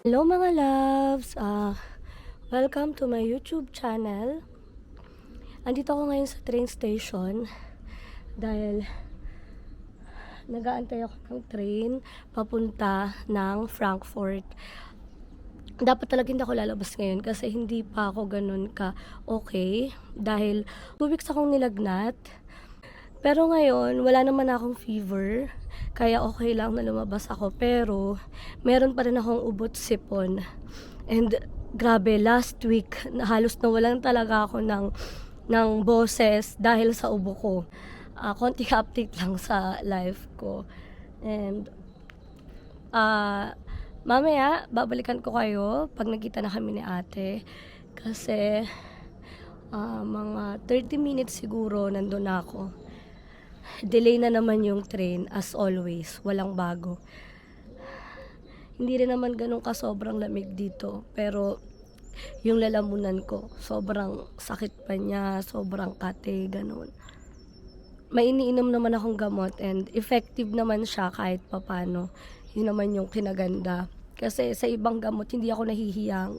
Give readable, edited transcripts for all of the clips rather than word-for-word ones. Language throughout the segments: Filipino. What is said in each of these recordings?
Hello mga loves! Welcome to my YouTube channel. Andito ako ngayon sa train station dahil nag-aantay ako ng train papunta ng Frankfurt. Dapat talaga hindi ako lalabas ngayon kasi hindi pa ako ganun ka okay dahil 2 weeks akong nilagnat. Pero ngayon, wala naman akong fever, kaya okay lang na lumabas ako. Pero, meron pa rin akong ubot sipon. And, grabe, last week, halos nawalan talaga ako ng boses dahil sa ubo ko. Konting update lang sa life ko. And, mamaya, babalikan ko kayo pag nagkita na kami ni ate. Kasi, mga 30 minutes siguro nandun na ako. Delay na naman yung train as always, walang bago. Hindi rin naman ganun ka sobrang lamig dito, pero yung lalamunan ko, sobrang sakit pa niya, sobrang kate, ganun. May iniinom naman akong gamot and effective naman siya kahit papano. Yun naman yung kinaganda. Kasi sa ibang gamot, hindi ako nahihiyang.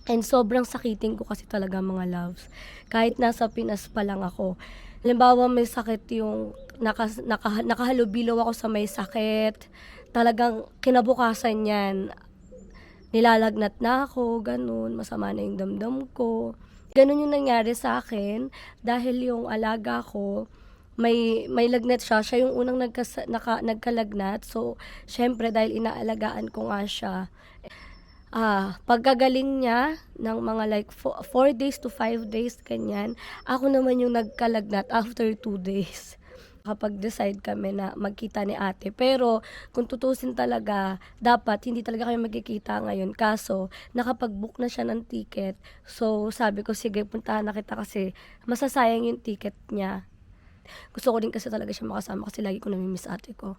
And sobrang sakitin ko kasi talaga mga loves. Kahit nasa Pinas pa lang ako. Halimbawa may sakit yung nakahalubilo ako sa may sakit. Talagang kinabukasan yan. Nilalagnat na ako, ganun. Masama na yung damdam ko. Ganun yung nangyari sa akin dahil yung alaga ko, may lagnat siya. Siya yung unang nagkalagnat. So, syempre dahil inaalagaan ko nga siya, pagkagaling niya ng mga like 4 days to 5 days kanyan, ako naman yung nagkalagnat after 2 days. Kapag decide kami na magkita ni ate. Pero kung tutusin talaga, dapat hindi talaga kami magkikita ngayon. Kaso, nakapag-book na siya ng ticket. So, sabi ko, sige, puntahan na kita kasi masasayang yung ticket niya. Gusto ko din kasi talaga siya makasama kasi lagi ko namimiss ate ko.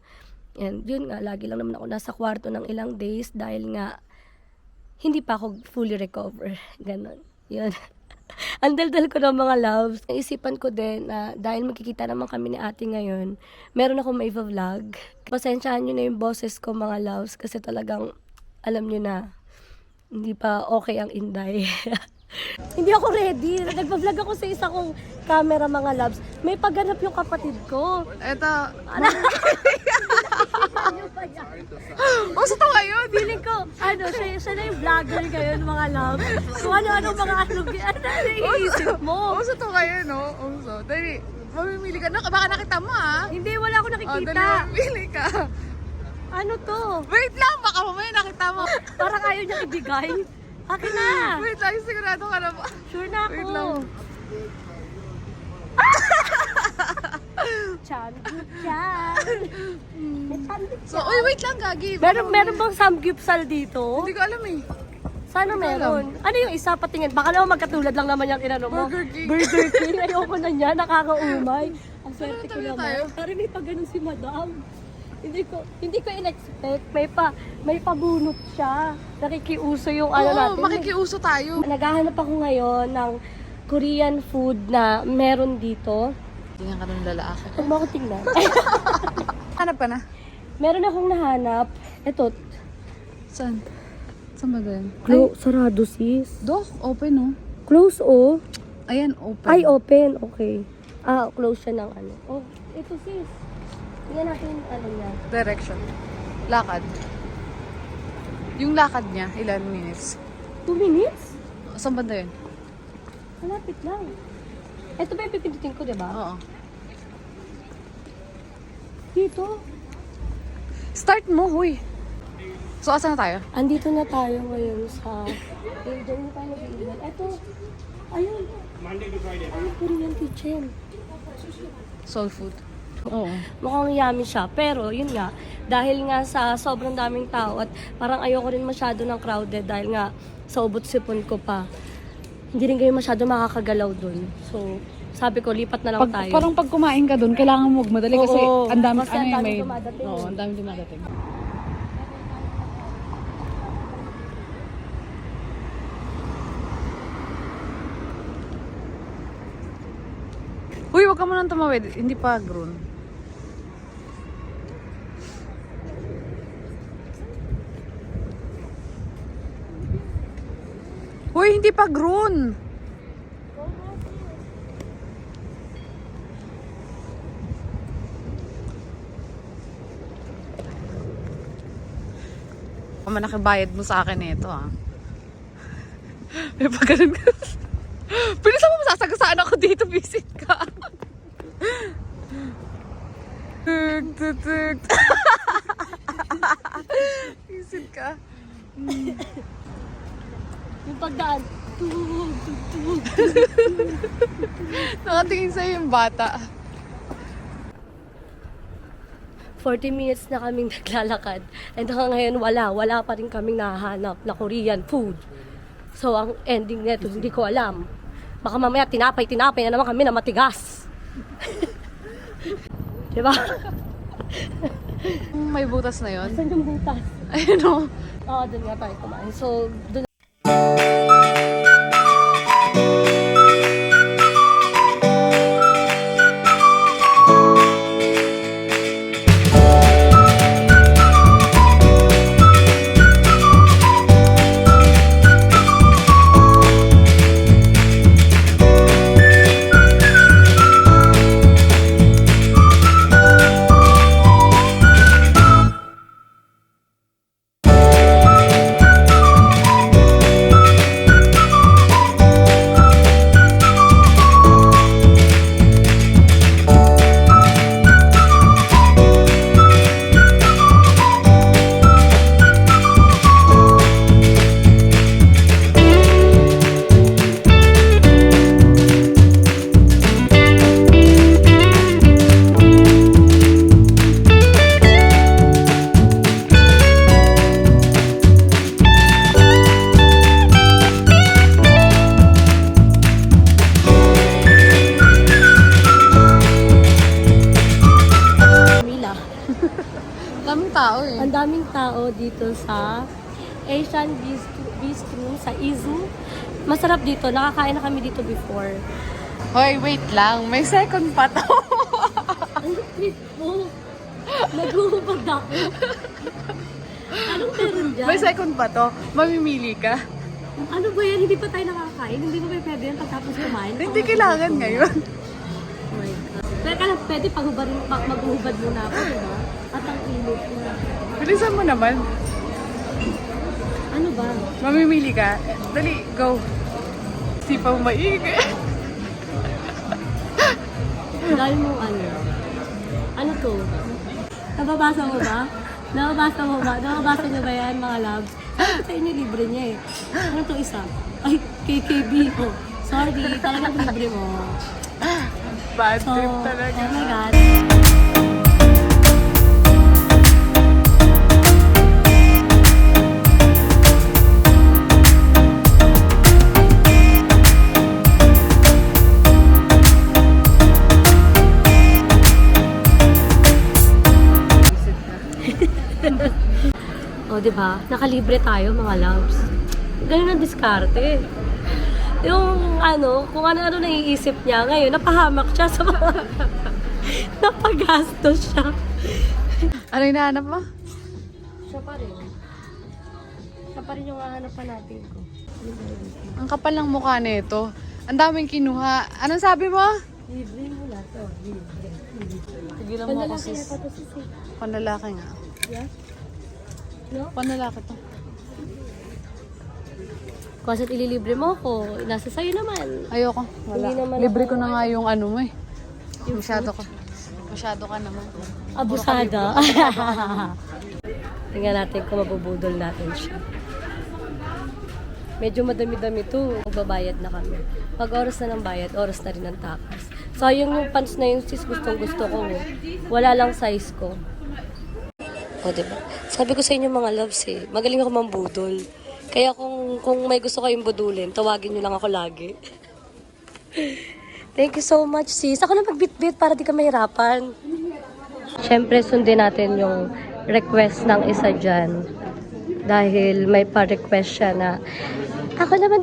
And yun nga, lagi lang naman ako nasa kwarto ng ilang days dahil nga hindi pa ako fully recover. Ganon. Yun. Ang daldal ko ng mga loves. Naisipan ko din na dahil magkikita naman kami ni ate ngayon, meron ako may vlog. Pasensyahan nyo na yung boses ko mga loves kasi talagang alam nyo na hindi pa okay ang Inday. Hindi ako ready. Nagpa-vlog ako sa isa kong camera mga loves. May pagganap yung kapatid ko. Eto. Ano? Uso to ngayon. Feeling ko, siya na yung vlogger ngayon, mga love. Kung ano-ano mga naiisip mo. Uso to ngayon, no? Uso. Dali, mamimili ka. Baka nakita mo, ha? Hindi, wala ako Oh, nakikita. dali, mamimili ka. Ano to? Wait lang, baka mamaya nakita mo. Parang ayaw niya ibigay. Akin na. Wait lang, sigurado ka na ba? Sure na ako. Wait lang. Chan. So, uy, wait lang, Gagi. Meron bang samgyupsal dito? Hindi ko alam eh. Sana meron. Ano yung isa patingin? Baka naman magkatulad lang naman yung inano mo. Burger King. Burger King. Ayoko na niya. Nakakaumay. Ang swerte ko tayo naman. tayo? Pero may pa ganun si madam. Hindi ko in-expect. May pabunot siya. Nakikiuso yung ano Oo, natin. makikiuso tayo. Naghahanap ako ngayon ng Korean food na meron dito. Tingnan ka ng lalaki. Huwag mo ako tingnan. Hanap ka na? Meron akong nahanap. Ito. Saan? Saan ba din? Sarado sis. Dok, open, no? Close oh. Ayan, open. Ay, open. Okay. Close siya ng ano. Oh, ito sis. Tingnan natin yung ano niya. Direction. Lakad. Yung lakad niya, ilan minutes? 2 minutes? Saan banda yun? Malapit lang. Ito ba yung pipindutin ko, diba? Oo. Dito. Start mo, huy. So, asan na tayo? Andito na tayo ngayon sa... Diyan na tayo nag-iilan. Ito. Ayun. Ayun, Korean kitchen. Soul food. Oo. Mukhang yummy siya. Pero, yun nga, dahil nga sa sobrang daming tao at parang ayoko rin masyado ng crowded dahil nga sa ubot sipon ko pa. Hindi rin kayo masyado makakagalaw dun. So, sabi ko, lipat na lang tayo. Parang pag kumain ka doon, kailangan mo magmadali kasi Oo, ang dami, kasi ang dami may... dumadating. Oo, ang dami dumadating. Uy, wag ka mo nang tumawid. Hindi pa grown. Hoy, hindi pa grown. Nakibayad mo sa akin ito, ah. May pagkaroon ka. Bilisan mo, masasagasaan ako dito. Visit ka. Tug. Visit ka. Yung pagdaan. Nakatingin sa'yo yung bata. 40 minutes na kaming naglalakad. And hanggang ngayon, wala pa rin kaming nahanap na Korean food. So, ang ending nito, hindi ko alam. Baka mamaya, tinapay na naman kami na matigas. Diba? May butas na yun. Saan yung butas? Ayun o. Oo, dun nga tayo kumain. So, dun Daming tao eh. ang daming tao dito sa Asian Bistro sa Izu. Masarap dito. Nakakain na kami dito before. Hoy, wait lang. May second pa to. Ang trip mo. Nag-uubad ako. Anong meron dyan? May second pa to. Mamimili ka. Ano ba yan? Hindi pa tayo nakakain. Hindi ba pwede yan pagkatapos kumain? Hindi kailangan ngayon. Oh my God. Pero kaya pwede maghuhubad muna ako, diba? At ang init na. Bilisan mo naman. Ano ba? Mamimili ka. Dali, go. Di pa maigi. Dahil mo ano? Ano to? Nababasa mo ba? Nababasa niyo ba yan, mga loves? Ano sa inyo libre niya eh? Ano to isa? Ay, KKB. Oh, sorry, talagang libre mo. Bad So, trip talaga. oh my God. O, diba? Nakalibre tayo, mga loves. Ganun ang diskarte. Yung ano, kung ano-ano naiisip niya, ngayon, napahamak siya sa mga... Napagastos siya. Ano hinahanap mo? Siya pa rin. Siya pa rin yung hahanapan natin ko. Ang kapal ng mukha nito. Ang daming kinuha. Anong sabi mo? Libre mo na to. Libre. Tigilan mo ako, Pandalaki sis. na pa to, sis. Panlalaki nga. Yeah? No? Panlalaki to. Kasi ililibre mo ako, nasa sayo naman. Ayoko. Wala. Hindi naman Libre ako- ko na nga yung ano mo eh. Yung Masyado ka. Masyado ka naman. Abusada. Tingnan natin kung mabubudol natin siya. Medyo madami-dami to. Magbabayad na kami. Pag oras na ng bayad, oras na rin ng takas. Sayang yung pants na yung sis gustong gusto ko. Wala lang size ko. O, diba? Sabi ko sa inyo mga loves eh, magaling ako mambudol. Kaya kung may gusto kayong budulin, tawagin nyo lang ako lagi. Thank you so much, sis. Ako na magbitbit para di ka mahirapan. Siyempre, sundin natin yung request ng isa dyan. Dahil may pa-request siya na, ako naman